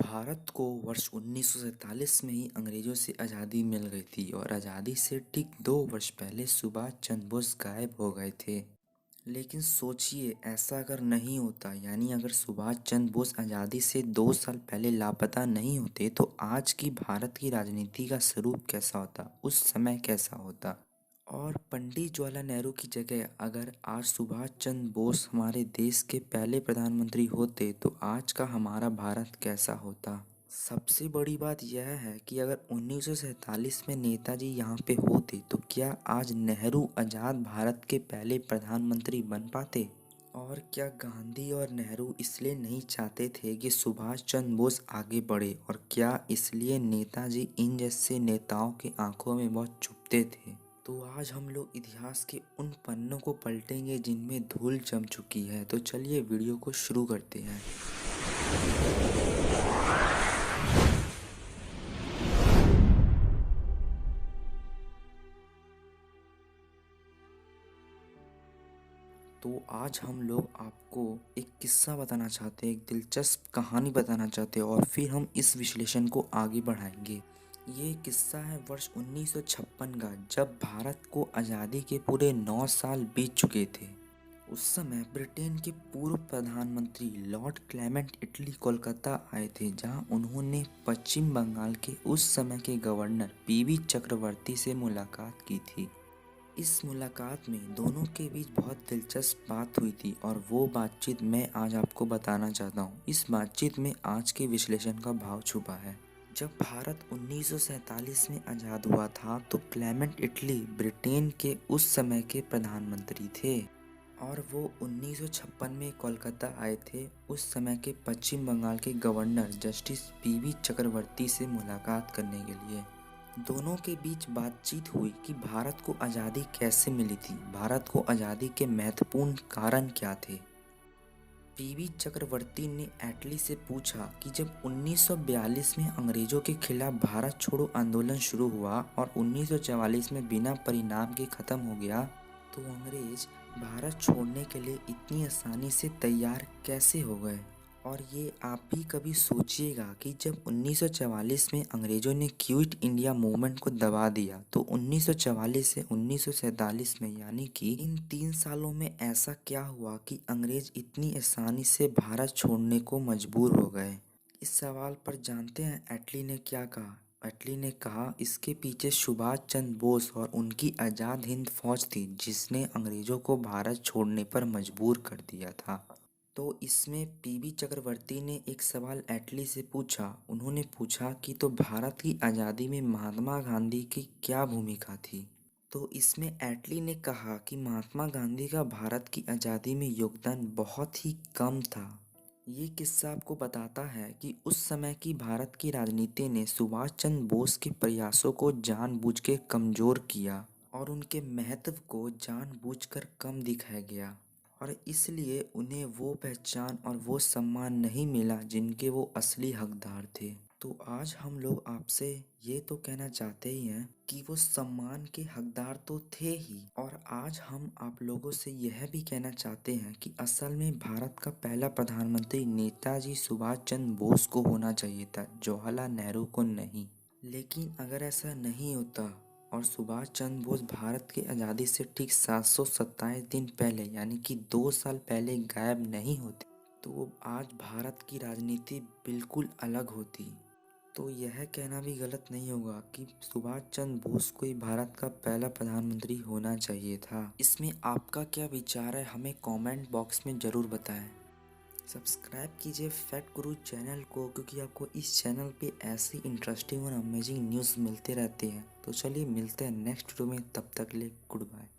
भारत को वर्ष 1947 में ही अंग्रेजों से आज़ादी मिल गई थी और आज़ादी से ठीक 2 वर्ष पहले सुभाष चंद्र बोस गायब हो गए थे। लेकिन सोचिए, ऐसा अगर नहीं होता, यानी अगर सुभाष चंद्र बोस आज़ादी से 2 साल पहले लापता नहीं होते, तो आज की भारत की राजनीति का स्वरूप कैसा होता, उस समय कैसा होता। और पंडित जवाहरलाल नेहरू की जगह अगर आज सुभाष चंद्र बोस हमारे देश के पहले प्रधानमंत्री होते, तो आज का हमारा भारत कैसा होता। सबसे बड़ी बात यह है कि अगर 1947 में नेताजी यहाँ पे होते, तो क्या आज नेहरू आज़ाद भारत के पहले प्रधानमंत्री बन पाते। और क्या गांधी और नेहरू इसलिए नहीं चाहते थे कि सुभाष चंद्र बोस आगे बढ़े, और क्या इसलिए नेताजी इन जैसे नेताओं की आंखों में बहुत चुभते थे। तो आज हम लोग इतिहास के उन पन्नों को पलटेंगे जिनमें धूल जम चुकी है। तो चलिए वीडियो को शुरू करते हैं। तो आज हम लोग आपको एक किस्सा बताना चाहते हैं, एक दिलचस्प कहानी बताना चाहते हैं, और फिर हम इस विश्लेषण को आगे बढ़ाएंगे। ये किस्सा है वर्ष 1956 का, जब भारत को आज़ादी के पूरे 9 साल बीत चुके थे। उस समय ब्रिटेन के पूर्व प्रधानमंत्री लॉर्ड क्लेमेंट इटली कोलकाता आए थे, जहां उन्होंने पश्चिम बंगाल के उस समय के गवर्नर पीवी चक्रवर्ती से मुलाकात की थी। इस मुलाकात में दोनों के बीच बहुत दिलचस्प बात हुई थी, और वो बातचीत मैं आज आपको बताना चाहता हूँ। इस बातचीत में आज के विश्लेषण का भाव छुपा है। जब भारत 1947 में आज़ाद हुआ था, तो क्लेमेंट इटली ब्रिटेन के उस समय के प्रधानमंत्री थे, और वो 1956 में कोलकाता आए थे उस समय के पश्चिम बंगाल के गवर्नर जस्टिस पीवी चक्रवर्ती से मुलाकात करने के लिए। दोनों के बीच बातचीत हुई कि भारत को आज़ादी कैसे मिली थी, भारत को आज़ादी के महत्वपूर्ण कारण क्या थे। पीवी चक्रवर्ती ने एटली से पूछा कि जब 1942 में अंग्रेजों के खिलाफ भारत छोड़ो आंदोलन शुरू हुआ और 1944 में बिना परिणाम के ख़त्म हो गया, तो अंग्रेज भारत छोड़ने के लिए इतनी आसानी से तैयार कैसे हो गए। और ये आप भी कभी सोचिएगा कि जब 1944 में अंग्रेज़ों ने क्विट इंडिया मूवमेंट को दबा दिया, तो 1944 से 1947 में, यानी कि इन 3 सालों में ऐसा क्या हुआ कि अंग्रेज इतनी आसानी से भारत छोड़ने को मजबूर हो गए। इस सवाल पर जानते हैं एटली ने क्या कहा। एटली ने कहा, इसके पीछे सुभाष चंद्र बोस और उनकी आज़ाद हिंद फौज थी, जिसने अंग्रेज़ों को भारत छोड़ने पर मजबूर कर दिया था। तो इसमें पीवी चक्रवर्ती ने एक सवाल एटली से पूछा। उन्होंने पूछा कि तो भारत की आज़ादी में महात्मा गांधी की क्या भूमिका थी। तो इसमें एटली ने कहा कि महात्मा गांधी का भारत की आज़ादी में योगदान बहुत ही कम था। ये किस्सा आपको बताता है कि उस समय की भारत की राजनीति ने सुभाष चंद्र बोस के प्रयासों को जानबूझ के कमज़ोर किया, और उनके महत्व को जानबूझकर कम दिखाया गया, और इसलिए उन्हें वो पहचान और वो सम्मान नहीं मिला जिनके वो असली हकदार थे। तो आज हम लोग आपसे ये तो कहना चाहते ही हैं कि वो सम्मान के हकदार तो थे ही, और आज हम आप लोगों से यह भी कहना चाहते हैं कि असल में भारत का पहला प्रधानमंत्री नेताजी सुभाष चंद्र बोस को होना चाहिए था, जवाहरलाल नेहरू को नहीं। लेकिन अगर ऐसा नहीं होता और सुभाष चंद्र बोस भारत की आज़ादी से ठीक 727 दिन पहले, यानी कि 2 साल पहले गायब नहीं होते, तो आज भारत की राजनीति बिल्कुल अलग होती। तो यह कहना भी गलत नहीं होगा कि सुभाष चंद्र बोस को ही भारत का पहला प्रधानमंत्री होना चाहिए था। इसमें आपका क्या विचार है, हमें कमेंट बॉक्स में ज़रूर बताएं। सब्सक्राइब कीजिए फैक्ट गुरु चैनल को, क्योंकि आपको इस चैनल पे ऐसी इंटरेस्टिंग और अमेजिंग न्यूज़ मिलते रहते हैं। तो चलिए मिलते हैं नेक्स्ट वीडियो में, तब तक के लिए गुड बाय।